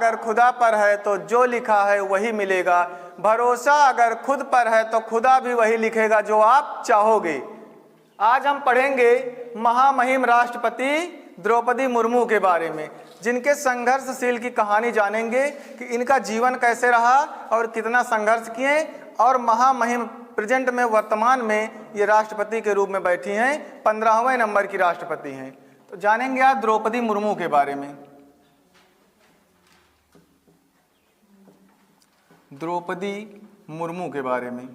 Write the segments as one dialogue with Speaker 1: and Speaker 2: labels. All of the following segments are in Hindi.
Speaker 1: अगर खुदा पर है तो जो लिखा है वही मिलेगा, भरोसा अगर खुद पर है तो खुदा भी वही लिखेगा जो आप चाहोगे। आज हम पढ़ेंगे महामहिम राष्ट्रपति द्रौपदी मुर्मू के बारे में, जिनके संघर्षशील की कहानी जानेंगे कि इनका जीवन कैसे रहा और कितना संघर्ष किए, और महामहिम प्रेजेंट में वर्तमान में ये राष्ट्रपति के रूप में बैठी हैं, 15वें नंबर की राष्ट्रपति हैं। तो जानेंगे आज द्रौपदी मुर्मू के बारे में। द्रौपदी मुर्मू के बारे में।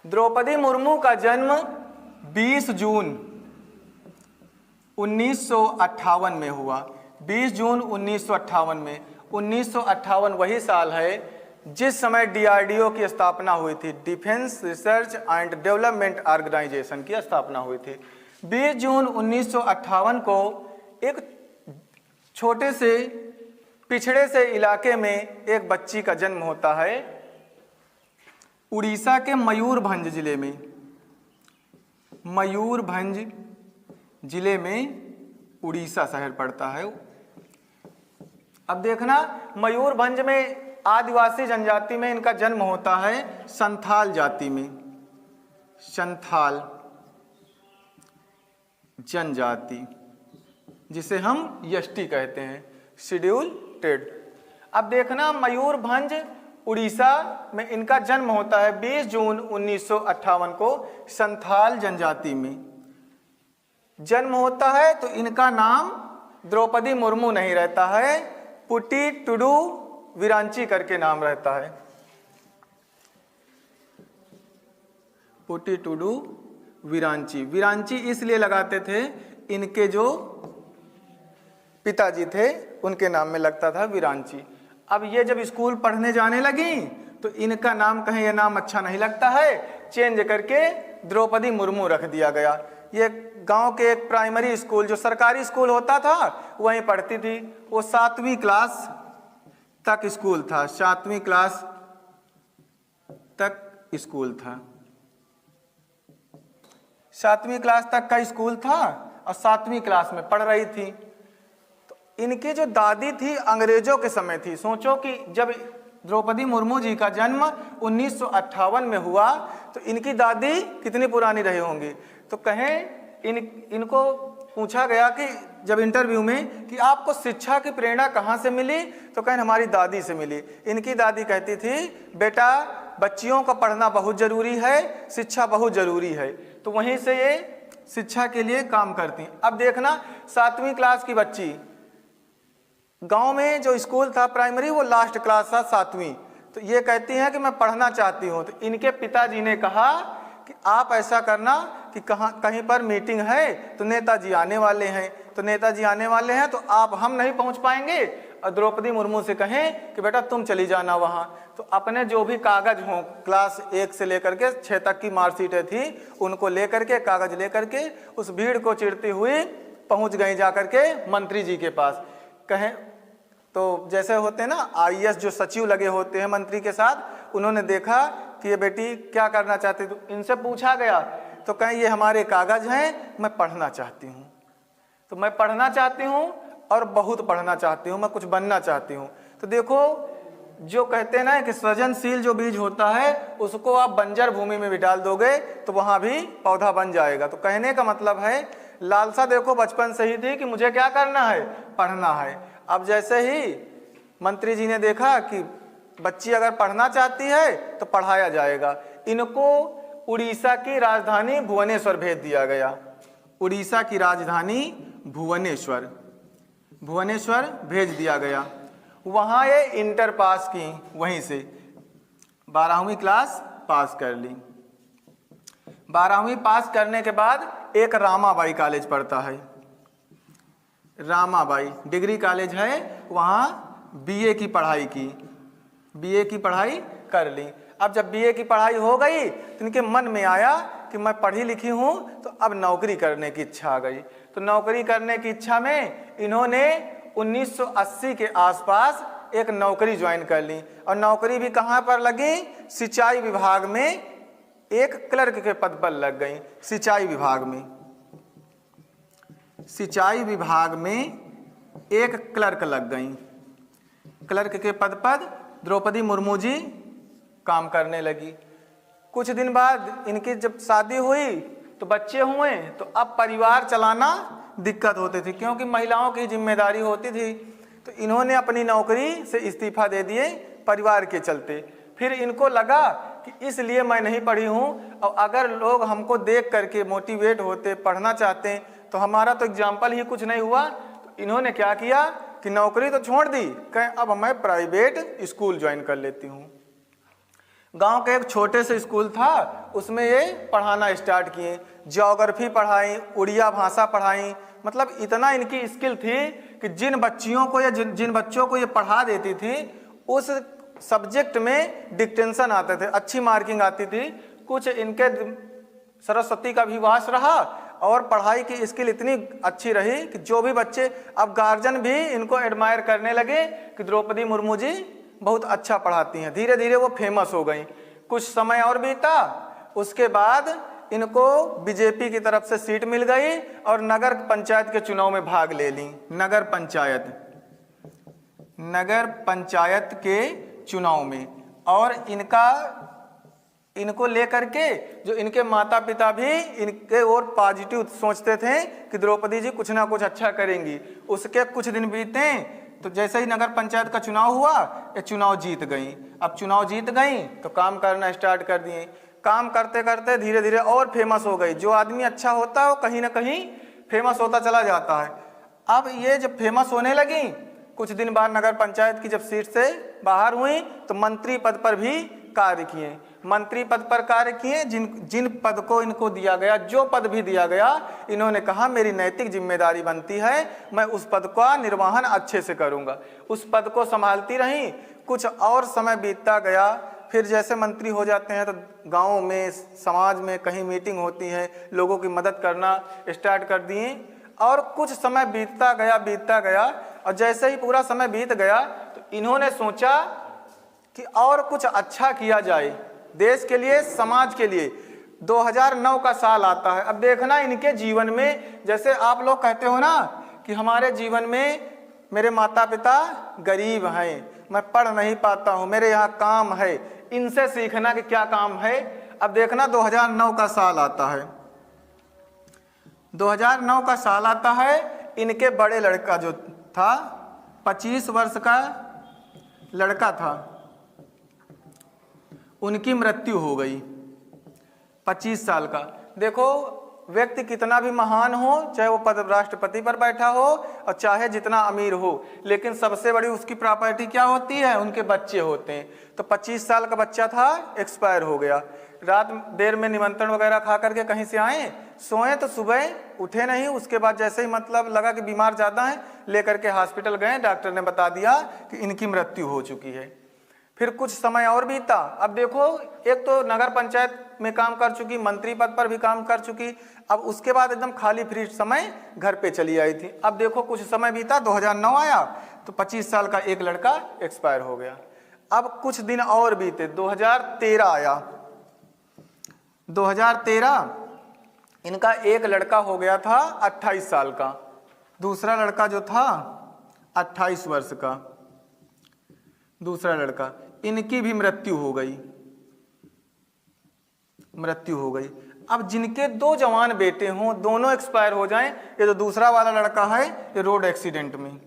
Speaker 1: द्रौपदी मुर्मू का जन्म 20 जून 1958 में हुआ। 20 जून 1958 में। 1958 वही साल है जिस समय DRDO की स्थापना हुई थी, defence research and development organisation की स्थापना हुई थी। 20 जून 1958 को एक छोटे से पिछड़े से इलाके में एक बच्ची का जन्म होता है, उड़ीसा के मयूरभंज जिले में। मयूरभंज जिले में उड़ीसा शहर पड़ता है। अब देखना, मयूरभंज में आदिवासी जनजाति में इनका जन्म होता है, संथाल जाति में, संथाल जनजाति, जिसे हम ST कहते हैं, शेड्यूल ट्रेड। अब देखना, मयूरभंज उड़ीसा में इनका जन्म होता है 20 जून 1958 को, संथाल जनजाति में जन्म होता है। तो इनका नाम द्रौपदी मुर्मू नहीं रहता है, पुटी टुडू विरांची करके नाम रहता है। पुटी टुडू विरांची। विरांची इसलिए लगाते थे, इनके जो पिताजी थे उनके नाम में लगता था विरांची। अब ये जब स्कूल पढ़ने जाने लगी तो इनका नाम, कहीं ये नाम अच्छा नहीं लगता है, चेंज करके द्रौपदी मुर्मू रख दिया गया। ये गांव के एक प्राइमरी स्कूल, जो सरकारी स्कूल होता था, वहीं पढ़ती थी। वो 7वीं क्लास तक स्कूल था, 7वीं क्लास तक स्कूल था, 7वीं क्लास तक का स्कूल था और 7वीं क्लास में पढ़ रही थी। तो इनकी जो दादी थी अंग्रेजों के समय थी। सोचो कि जब द्रौपदी मुर्मू जी का जन्म 1958 में हुआ तो इनकी दादी कितनी पुरानी रही होंगी। तो कहें इनको पूछा गया कि जब इंटरव्यू में कि आपको शिक्षा की प्रेरणा कहाँ से मिली, तो कहें हमारी दादी से मिली। इनकी दादी कहती थी, बेटा बच्चियों का पढ़ना बहुत ज़रूरी है, शिक्षा बहुत ज़रूरी है। तो वहीं से ये शिक्षा के लिए काम करती। अब देखना, 7वीं क्लास की बच्ची, गांव में जो स्कूल था प्राइमरी, वो लास्ट क्लास था 7वीं। तो ये कहती हैं कि मैं पढ़ना चाहती हूँ। तो इनके पिताजी ने कहा कि आप ऐसा करना कि कहीं पर मीटिंग है तो नेताजी आने वाले हैं, तो नेताजी आने वाले हैं तो हम नहीं पहुंच पाएंगे, और द्रौपदी मुर्मू से कहें कि बेटा तुम चली जाना वहां। तो अपने जो भी कागज हों, क्लास 1 से लेकर के 6 तक की मार्कशीटें थी, उनको लेकर के, कागज लेकर के उस भीड़ को चिरती हुई पहुंच गई जाकर के मंत्री जी के पास। कहें तो जैसे होते हैं ना IAS जो सचिव लगे होते हैं मंत्री के साथ, उन्होंने देखा कि ये बेटी क्या करना चाहती, तो इनसे पूछा गया। तो कहें ये हमारे कागज हैं, मैं पढ़ना चाहती हूँ। तो मैं पढ़ना चाहती हूँ और बहुत पढ़ना चाहती हूँ, मैं कुछ बनना चाहती हूँ। तो देखो, जो कहते हैं ना कि सृजनशील जो बीज होता है उसको आप बंजर भूमि में भी डाल दोगे तो वहाँ भी पौधा बन जाएगा। तो कहने का मतलब है, लालसा देखो बचपन से ही थी कि मुझे क्या करना है, पढ़ना है। अब जैसे ही मंत्री जी ने देखा कि बच्ची अगर पढ़ना चाहती है तो पढ़ाया जाएगा, इनको उड़ीसा की राजधानी भुवनेश्वर भेज दिया गया। उड़ीसा की राजधानी भुवनेश्वर भेज दिया गया। वहाँ ये इंटर पास की, वहीं से 12वीं क्लास पास कर ली। 12वीं पास करने के बाद एक रामाबाई कॉलेज पढ़ता है, रामाबाई डिग्री कॉलेज है, वहाँ BA की पढ़ाई की, BA की पढ़ाई कर ली। अब जब BA की पढ़ाई हो गई तो इनके मन में आया कि मैं पढ़ी लिखी हूँ, तो अब नौकरी करने की इच्छा आ गई। तो नौकरी करने की इच्छा में इन्होंने 1980 के आसपास एक नौकरी ज्वाइन कर ली, और नौकरी भी कहाँ पर लगी, सिंचाई विभाग में एक क्लर्क के पद पर लग गई। सिंचाई विभाग में एक क्लर्क लग गई। क्लर्क के पद पर द्रौपदी मुर्मू जी काम करने लगी। कुछ दिन बाद इनकी जब शादी हुई तो बच्चे हुए, तो अब परिवार चलाना दिक्कत होती थी, क्योंकि महिलाओं की जिम्मेदारी होती थी। तो इन्होंने अपनी नौकरी से इस्तीफा दे दिए परिवार के चलते। फिर इनको लगा कि इसलिए मैं नहीं पढ़ी हूँ, और अगर लोग हमको देख करके मोटिवेट होते, पढ़ना चाहते हैं, तो हमारा तो एग्जाम्पल ही कुछ नहीं हुआ। तो इन्होंने क्या किया कि नौकरी तो छोड़ दी, कहें अब मैं प्राइवेट स्कूल ज्वाइन कर लेती हूँ। गांव के एक छोटे से स्कूल था, उसमें ये पढ़ाना स्टार्ट किए। ज्योग्राफी पढ़ाई, उड़िया भाषा पढ़ाई, मतलब इतना इनकी स्किल थी कि जिन बच्चियों को या जिन बच्चों को ये पढ़ा देती थी, उस सब्जेक्ट में डिक्टेंशन आते थे, अच्छी मार्किंग आती थी। कुछ इनके सरस्वती का भी वास रहा और पढ़ाई की स्किल इतनी अच्छी रही कि जो भी बच्चे, अब गार्जियन भी इनको एडमायर करने लगे कि द्रौपदी मुर्मू जी बहुत अच्छा पढ़ाती हैं। धीरे धीरे वो फेमस हो गई। कुछ समय और बीता, उसके बाद इनको बीजेपी की तरफ से सीट मिल गई और नगर पंचायत के चुनाव में भाग ले ली। नगर पंचायत के चुनाव में, और इनको लेकर के जो इनके माता पिता भी इनके और पॉजिटिव सोचते थे कि द्रौपदी जी कुछ ना कुछ अच्छा करेंगी। उसके कुछ दिन बीते तो जैसे ही नगर पंचायत का चुनाव हुआ, ये चुनाव जीत गई। अब चुनाव जीत गई तो काम करना स्टार्ट कर दिए। काम करते करते धीरे धीरे और फेमस हो गई। जो आदमी अच्छा होता है वो कहीं ना कहीं फेमस होता चला जाता है। अब ये जब फेमस होने लगी, कुछ दिन बाद नगर पंचायत की जब सीट से बाहर हुई तो मंत्री पद पर भी कार्य किए। मंत्री पद पर कार्य किए, जिन पद को इनको दिया गया, जो पद भी दिया गया, इन्होंने कहा मेरी नैतिक जिम्मेदारी बनती है, मैं उस पद का निर्वहन अच्छे से करूंगा। उस पद को संभालती रही। कुछ और समय बीतता गया। फिर जैसे मंत्री हो जाते हैं तो गाँव में, समाज में कहीं मीटिंग होती है, लोगों की मदद करना स्टार्ट कर दिए। और कुछ समय बीतता गया और जैसे ही पूरा समय बीत गया तो इन्होंने सोचा कि और कुछ अच्छा किया जाए देश के लिए, समाज के लिए। 2009 का साल आता है। अब देखना इनके जीवन में, जैसे आप लोग कहते हो ना कि हमारे जीवन में मेरे माता पिता गरीब हैं, मैं पढ़ नहीं पाता हूँ, मेरे यहाँ काम है, इनसे सीखना कि क्या काम है। अब देखना 2009 का साल आता है। 2009 का साल आता है। इनके बड़े लड़का जो था, 25 वर्ष का लड़का था, उनकी मृत्यु हो गई। 25 साल का। देखो व्यक्ति कितना भी महान हो, चाहे वो पद राष्ट्रपति पर बैठा हो और चाहे जितना अमीर हो, लेकिन सबसे बड़ी उसकी प्रॉपर्टी क्या होती है? उनके बच्चे होते हैं। तो 25 साल का बच्चा था, एक्सपायर हो गया। रात देर में निमंत्रण वगैरह खा करके कहीं से आए, सोए तो सुबह उठे नहीं। उसके बाद जैसे ही मतलब लगा कि बीमार ज़्यादा है, लेकर के हॉस्पिटल गए, डॉक्टर ने बता दिया कि इनकी मृत्यु हो चुकी है। फिर कुछ समय और बीता। अब देखो, एक तो नगर पंचायत में काम कर चुकी, मंत्री पद पर भी काम कर चुकी, अब उसके बाद एकदम खाली फ्री समय घर पे चली आई थी। अब देखो कुछ समय बीता, 2009 आया तो 25 साल का एक लड़का एक्सपायर हो गया। अब कुछ दिन और बीते, 2013 आया। 2013 इनका एक लड़का हो गया था 28 साल का, दूसरा लड़का जो था 28 वर्ष का, दूसरा लड़का, इनकी भी मृत्यु हो गई। अब जिनके दो जवान बेटे हों, दोनों एक्सपायर हो जाएं, ये जो दूसरा वाला लड़का है ये रोड एक्सीडेंट में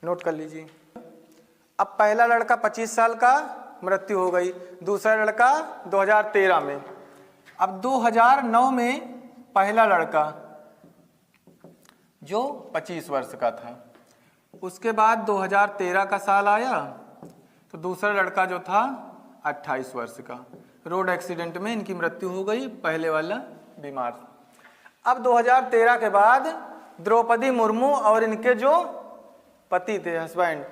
Speaker 1: नोट कर लीजिए। अब पहला लड़का 25 साल का, मृत्यु हो गई। दूसरा लड़का 2013 में। अब 2009 में पहला लड़का जो 25 वर्ष का था, उसके बाद 2013 का साल आया तो दूसरा लड़का जो था 28 वर्ष का, रोड एक्सीडेंट में इनकी मृत्यु हो गई, पहले वाला बीमार। अब 2013 के बाद द्रौपदी मुर्मू और इनके जो पति थे, हस्बैंड,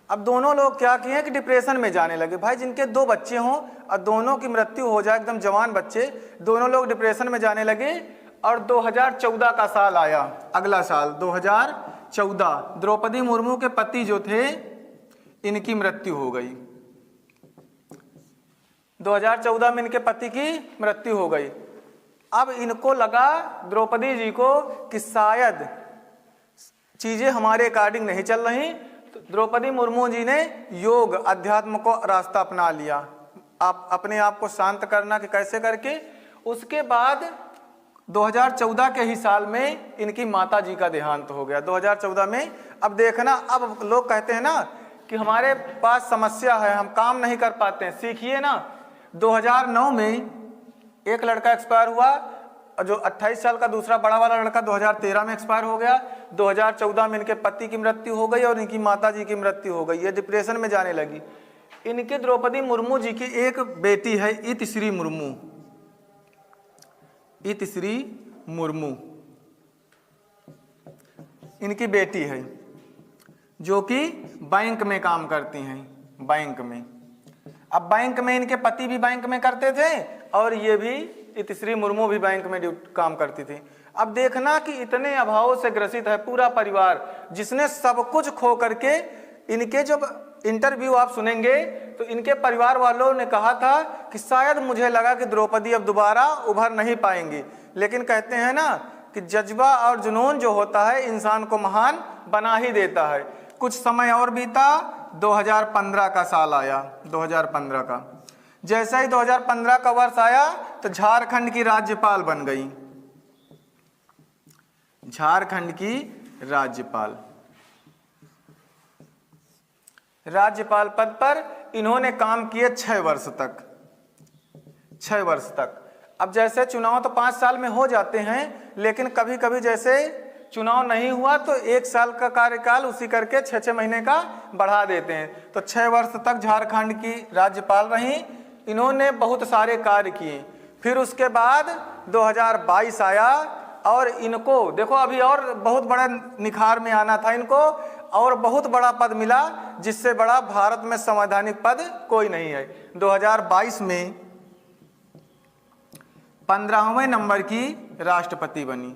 Speaker 1: अब दोनों लोग क्या किए कि डिप्रेशन में जाने लगे। भाई जिनके दो बच्चे हों और दोनों की मृत्यु हो जाए, एकदम जवान बच्चे, दोनों लोग डिप्रेशन में जाने लगे। और 2014 का साल आया, अगला साल 2014, द्रौपदी मुर्मू के पति जो थे इनकी मृत्यु हो गई। 2014 में इनके पति की मृत्यु हो गई। अब इनको लगा द्रौपदी जी को कि शायद चीजें हमारे अकॉर्डिंग नहीं चल रही, तो द्रौपदी मुर्मू जी ने योग अध्यात्म को रास्ता अपना लिया, आप अपने आप को शांत करना कि कैसे करके। उसके बाद 2014 के ही साल में इनकी माता जी का देहांत हो गया, 2014 में। अब देखना, अब लोग कहते हैं ना कि हमारे पास समस्या है, हम काम नहीं कर पाते हैं, सीखिए ना। 2009 में एक लड़का एक्सपायर हुआ, जो 28 साल का दूसरा बड़ा वाला लड़का 2013 में एक्सपायर हो गया। 2014 में इनके पति की मृत्यु हो गई और इनकी माता जी की मृत्यु हो गई, ये डिप्रेशन में जाने लगी। इनके द्रौपदी मुर्मू जी की एक बेटी है, इतिश्री मुर्मू, इतिश्री मुर्मू इनकी बेटी है, जो कि बैंक में काम करती हैं, बैंक में। अब बैंक में इनके पति भी बैंक में करते थे और ये भी इतिश्री मुर्मू भी बैंक में काम करती थी। अब देखना कि इतने अभावों से ग्रसित है पूरा परिवार, जिसने सब कुछ खो करके, इनके जो इंटरव्यू आप सुनेंगे तो इनके परिवार वालों ने कहा था कि शायद मुझे लगा कि द्रौपदी अब दोबारा उभर नहीं पाएंगी, लेकिन कहते हैं ना कि जज्बा और जुनून जो होता है इंसान को महान बना ही देता है। कुछ समय और बीता, 2015 का साल आया, 2015 का। जैसे ही 2015 का वर्ष आया तो झारखंड की राज्यपाल बन गई, झारखंड की राज्यपाल। राज्यपाल पद पर इन्होंने काम किए 6 वर्ष तक, 6 वर्ष तक। अब जैसे चुनाव तो 5 साल में हो जाते हैं, लेकिन कभी कभी जैसे चुनाव नहीं हुआ तो 1 साल का कार्यकाल उसी करके 6-6 महीने का बढ़ा देते हैं। तो 6 वर्ष तक झारखंड की राज्यपाल रहीं, इन्होंने बहुत सारे कार्य किए। फिर उसके बाद 2022 आया और इनको देखो अभी और बहुत बड़ा निखार में आना था इनको, और बहुत बड़ा पद मिला, जिससे बड़ा भारत में संवैधानिक पद कोई नहीं है। 2022 में 15वें नंबर की राष्ट्रपति बनी,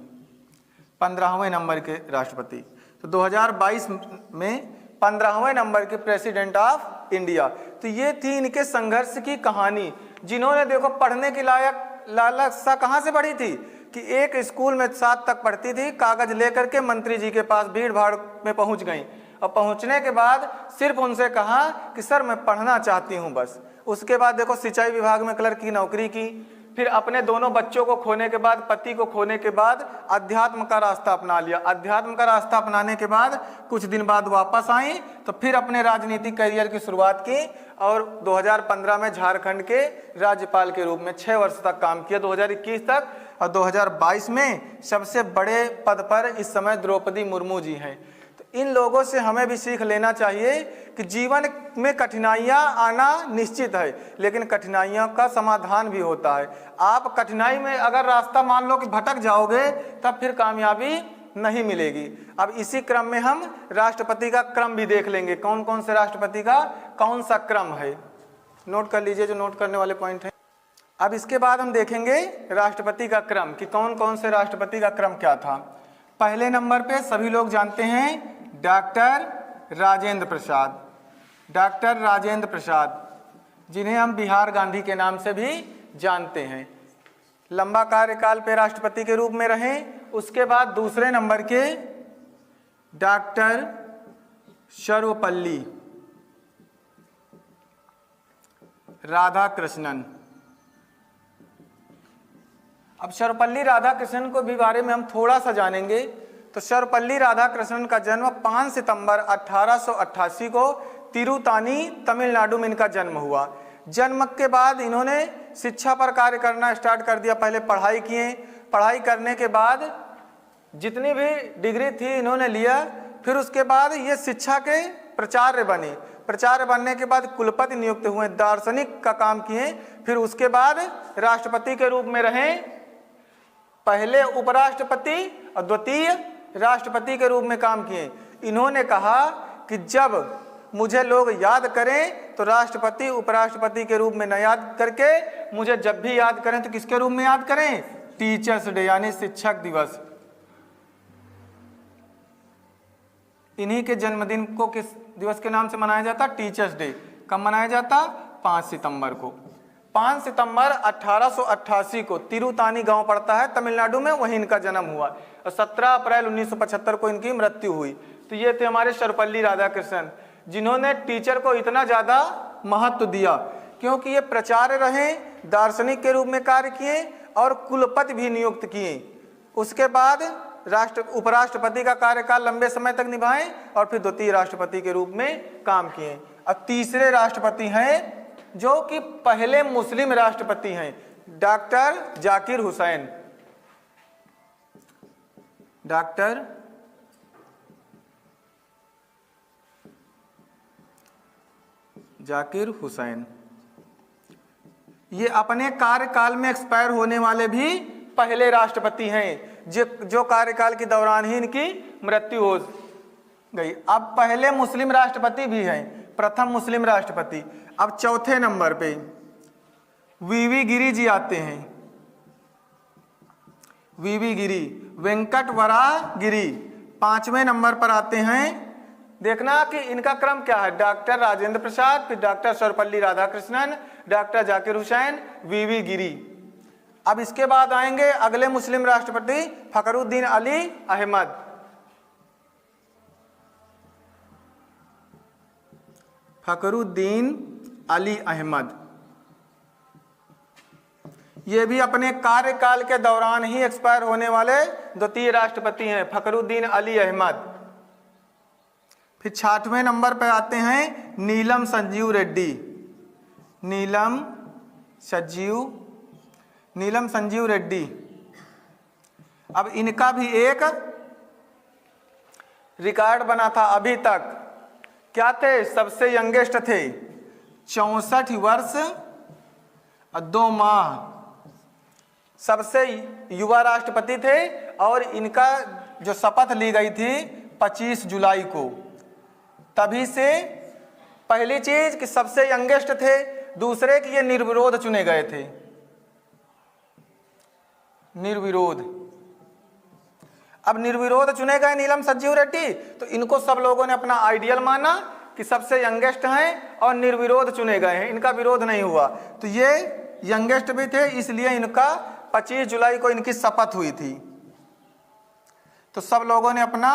Speaker 1: 15वें नंबर के राष्ट्रपति। तो 2022 में 15वें नंबर के प्रेसिडेंट ऑफ इंडिया। तो ये थी इनके संघर्ष की कहानी, जिन्होंने देखो पढ़ने की लालसा कहाँ से बढ़ी थी कि एक स्कूल में 7 तक पढ़ती थी, कागज लेकर के मंत्री जी के पास भीड़ भाड़ में पहुंच गई, और पहुंचने के बाद सिर्फ उनसे कहा कि सर मैं पढ़ना चाहती हूं बस। उसके बाद देखो सिंचाई विभाग में क्लर्क की नौकरी की, फिर अपने दोनों बच्चों को खोने के बाद, पति को खोने के बाद अध्यात्म का रास्ता अपना लिया। अध्यात्म का रास्ता अपनाने के बाद कुछ दिन बाद वापस आई, तो फिर अपने राजनीतिक करियर की शुरुआत की और 2015 में झारखंड के राज्यपाल के रूप में 6 वर्ष तक काम किया, 2021 तक। और 2022 में सबसे बड़े पद पर इस समय द्रौपदी मुर्मू जी हैं। तो इन लोगों से हमें भी सीख लेना चाहिए कि जीवन में कठिनाइयां आना निश्चित है, लेकिन कठिनाइयों का समाधान भी होता है। आप कठिनाई में अगर रास्ता मान लो कि भटक जाओगे, तब फिर कामयाबी नहीं मिलेगी। अब इसी क्रम में हम राष्ट्रपति का क्रम भी देख लेंगे, कौन कौन से राष्ट्रपति का कौन सा क्रम है, नोट कर लीजिए जो नोट करने वाले पॉइंट हैं। अब इसके बाद हम देखेंगे राष्ट्रपति का क्रम कि कौन कौन से राष्ट्रपति का क्रम क्या था। पहले नंबर पे सभी लोग जानते हैं डॉक्टर राजेंद्र प्रसाद, डॉक्टर राजेंद्र प्रसाद, जिन्हें हम बिहार गांधी के नाम से भी जानते हैं। लंबा कार्यकाल पे राष्ट्रपति के रूप में रहे। उसके बाद दूसरे नंबर के डॉक्टर सर्वपल्ली राधाकृष्णन। अब सर्वपल्ली राधाकृष्णन को भी बारे में हम थोड़ा सा जानेंगे। तो सर्वपल्ली राधाकृष्णन का जन्म 5 सितंबर 1888 को तिरुतानी तमिलनाडु में इनका जन्म हुआ। जन्म के बाद इन्होंने शिक्षा पर कार्य करना स्टार्ट कर दिया। पहले पढ़ाई किए, पढ़ाई करने के बाद जितनी भी डिग्री थी इन्होंने लिया। फिर उसके बाद ये शिक्षा के प्राचार्य बने। प्राचार्य बनने के बाद कुलपति नियुक्त हुए, दार्शनिक का काम किए। फिर उसके बाद राष्ट्रपति के रूप में रहे, पहले उपराष्ट्रपति और द्वितीय राष्ट्रपति के रूप में काम किए। इन्होंने कहा कि जब मुझे लोग याद करें तो राष्ट्रपति उपराष्ट्रपति के रूप में न याद करके मुझे जब भी याद करें तो किसके रूप में याद करें? टीचर्स डे यानी शिक्षक दिवस। इन्हीं के जन्मदिन को किस दिवस के नाम से मनाया जाता? Teachers day. कब मनाया जाता? 5 सितंबर को। 5 सितंबर 1888 को तिरुतानी गांव पड़ता है तमिलनाडु में, वहीं इनका जन्म हुआ और 17 अप्रैल 1975 को इनकी मृत्यु हुई। तो ये थे हमारे सर्वपल्ली राधाकृष्णन, जिन्होंने टीचर को इतना ज़्यादा महत्व दिया क्योंकि ये प्राचार्य रहे, दार्शनिक के रूप में कार्य किए और कुलपति भी नियुक्त किए। उसके बाद उपराष्ट्रपति का कार्यकाल लंबे समय तक निभाए और फिर द्वितीय राष्ट्रपति के रूप में काम किए। अब तीसरे राष्ट्रपति हैं जो कि पहले मुस्लिम राष्ट्रपति हैं, डॉक्टर जाकिर हुसैन। डॉक्टर जाकिर हुसैन ये अपने कार्यकाल में एक्सपायर होने वाले भी पहले राष्ट्रपति हैं, जो कार्यकाल के दौरान ही इनकी मृत्यु हो गई। अब पहले मुस्लिम राष्ट्रपति भी हैं, प्रथम मुस्लिम राष्ट्रपति। अब चौथे नंबर पे वीवी गिरी जी आते हैं। वीवी गिरी, वेंकट वराह गिरी 5वें नंबर पर आते हैं। देखना कि इनका क्रम क्या है, डॉक्टर राजेंद्र प्रसाद, फिर डॉक्टर सर्वपल्ली राधाकृष्णन, डॉक्टर जाकिर हुसैन, वीवी गिरी। अब इसके बाद आएंगे अगले मुस्लिम राष्ट्रपति फखरुद्दीन अली अहमद। फखरुद्दीन अली अहमद ये भी अपने कार्यकाल के दौरान ही एक्सपायर होने वाले द्वितीय राष्ट्रपति हैं, फखरुद्दीन अली अहमद। फिर 6वें नंबर पर आते हैं नीलम संजीव रेड्डी। नीलम संजीव रेड्डी। अब इनका भी एक रिकॉर्ड बना था अभी तक, क्या थे, सबसे यंगेस्ट थे, 64 वर्ष और 2 माह सबसे युवा राष्ट्रपति थे। और इनका जो शपथ ली गई थी 25 जुलाई को। तभी से पहली चीज कि सबसे यंगेस्ट थे, दूसरे कि ये निर्विरोध चुने गए थे, निर्विरोध। अब निर्विरोध चुने गए नीलम संजीव रेड्डी, तो इनको सब लोगों ने अपना आइडियल माना कि सबसे यंगेस्ट हैं और निर्विरोध चुने गए हैं, इनका विरोध नहीं हुआ। तो ये यंगेस्ट भी थे, इसलिए इनका 25 जुलाई को इनकी शपथ हुई थी। तो सब लोगों ने अपना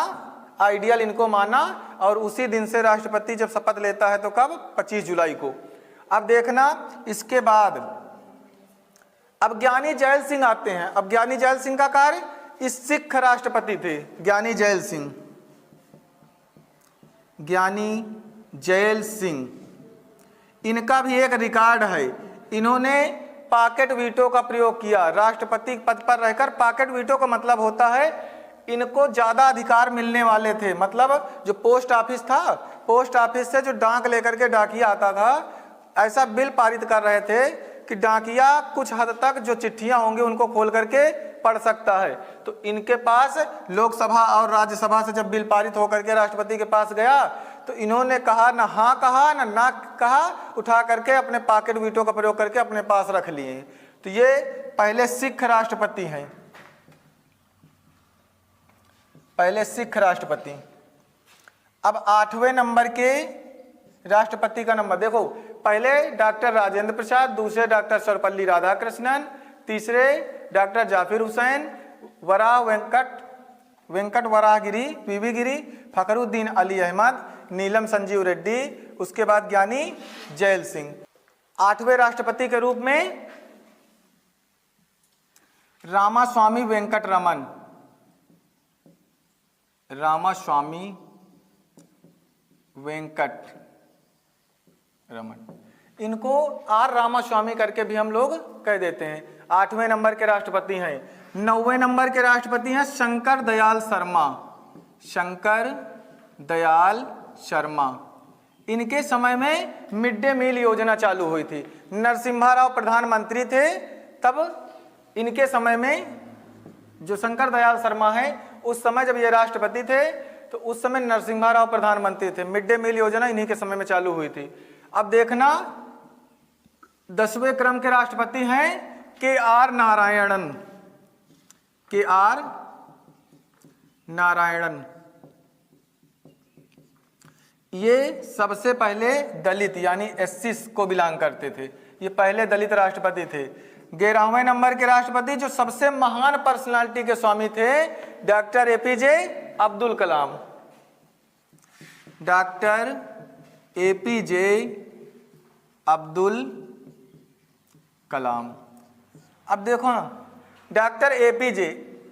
Speaker 1: आइडियल इनको माना और उसी दिन से राष्ट्रपति जब शपथ लेता है तो कब, 25 जुलाई को। अब देखना इसके बाद अब ज्ञानी जैल सिंह आते हैं। अब ज्ञानी जैल सिंह का कार्य, इस सिख राष्ट्रपति थे ज्ञानी जैल सिंह। ज्ञानी जैल सिंह, इनका भी एक रिकॉर्ड है। इन्होंने पॉकेट वीटो का प्रयोग किया, राष्ट्रपति पद पर रहकर। पॉकेट वीटो का मतलब होता है इनको ज्यादा अधिकार मिलने वाले थे। मतलब जो पोस्ट ऑफिस था, पोस्ट ऑफिस से जो डाक लेकर के डाकिया आता था, ऐसा बिल पारित कर रहे थे कि डाकिया कुछ हद तक जो चिट्ठियां होंगी उनको खोल करके पढ़ सकता है। तो इनके पास लोकसभा और राज्यसभा से जब बिल पारित होकर के राष्ट्रपति के पास गया तो इन्होंने कहा, ना हाँ कहा ना कहा, उठा करके अपने पॉकेट वीटो का प्रयोग करके अपने पास रख लिए। तो ये पहले सिख राष्ट्रपति हैं, पहले सिख राष्ट्रपति। अब 8वें नंबर के राष्ट्रपति का नंबर देखो, पहले डॉक्टर राजेंद्र प्रसाद, दूसरे डॉक्टर सर्वपल्ली राधाकृष्णन, तीसरे डॉक्टर जाकिर हुसैन, वेंकट वराह गिरी, वीवी गिरी, फखरुद्दीन अली अहमद, नीलम संजीव रेड्डी, उसके बाद ज्ञानी जैल सिंह। 8वें राष्ट्रपति के रूप में रामास्वामी वेंकटरमन। रामास्वामी वेंकट रमन, इनको आर रामास्वामी करके भी हम लोग कह देते हैं। 8वें नंबर के राष्ट्रपति हैं। 9वें नंबर के राष्ट्रपति हैं शंकर दयाल शर्मा। शंकर दयाल शर्मा, इनके समय में मिड डे मील योजना चालू हुई थी। नरसिम्हा राव प्रधानमंत्री थे तब इनके समय में, जो शंकर दयाल शर्मा है, उस समय जब ये राष्ट्रपति थे तो उस समय नरसिम्हा राव प्रधानमंत्री थे। मिड डे मील योजना इन्हीं के समय में चालू हुई थी। अब देखना 10वें क्रम के राष्ट्रपति हैं के.आर. नारायणन। के.आर. नारायणन, ये सबसे पहले दलित यानी एससी को बिलोंग करते थे, ये पहले दलित राष्ट्रपति थे। 11वें नंबर के राष्ट्रपति जो सबसे महान पर्सनालिटी के स्वामी थे, doctor APJ Abdul Kalam. Doctor APJ Abdul Kalam. अब देखो ना, डॉक्टर एपीजे,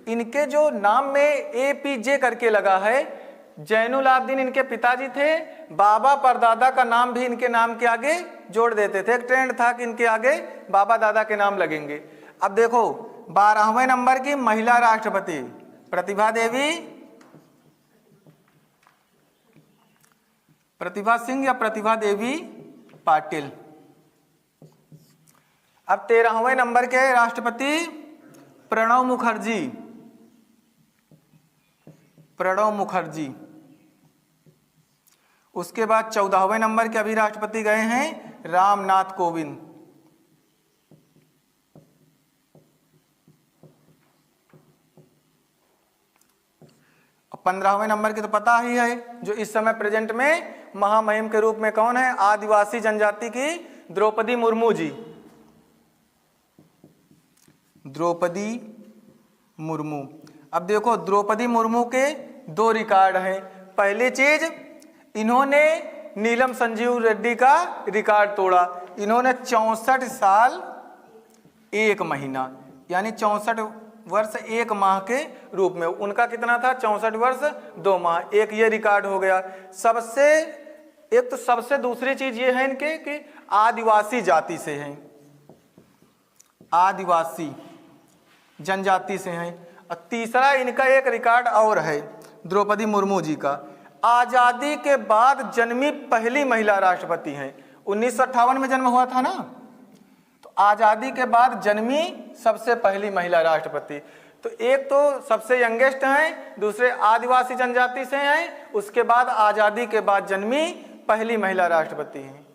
Speaker 1: इनके जो नाम में एपीजे करके लगा है, जैनुल आबदीन इनके पिताजी थे, बाबा परदादा का नाम भी इनके नाम के आगे जोड़ देते थे। एक ट्रेंड था कि इनके आगे बाबा दादा के नाम लगेंगे। अब देखो 12वें नंबर की महिला राष्ट्रपति प्रतिभा देवी, प्रतिभा सिंह या प्रतिभा देवी पाटिल। अब 13वें नंबर के राष्ट्रपति प्रणब मुखर्जी, प्रणब मुखर्जी। उसके बाद 14वें नंबर के अभी राष्ट्रपति गए हैं रामनाथ कोविंद। और 15वें नंबर के तो पता ही है, जो इस समय प्रेजेंट में महामहिम के रूप में कौन है, आदिवासी जनजाति की द्रौपदी मुर्मू जी। द्रौपदी मुर्मू। अब देखो द्रौपदी मुर्मू के 2 रिकॉर्ड हैं। पहली चीज, इन्होंने नीलम संजीव रेड्डी का रिकॉर्ड तोड़ा। इन्होंने 64 साल 1 महीना यानी 64 वर्ष 1 माह के रूप में, उनका कितना था 64 वर्ष 2 माह, एक ये रिकॉर्ड हो गया। सबसे दूसरी चीज ये है इनके कि आदिवासी जाति से हैं, आदिवासी जनजाति से हैं। और तीसरा इनका एक रिकॉर्ड और है द्रौपदी मुर्मू जी का, आजादी के बाद जन्मी पहली महिला राष्ट्रपति हैं। 1958 में जन्म हुआ था ना, तो आजादी के बाद जन्मी सबसे पहली महिला राष्ट्रपति। तो एक तो सबसे यंगेस्ट हैं, दूसरे आदिवासी जनजाति से हैं, उसके बाद आजादी के बाद जन्मी पहली महिला राष्ट्रपति हैं।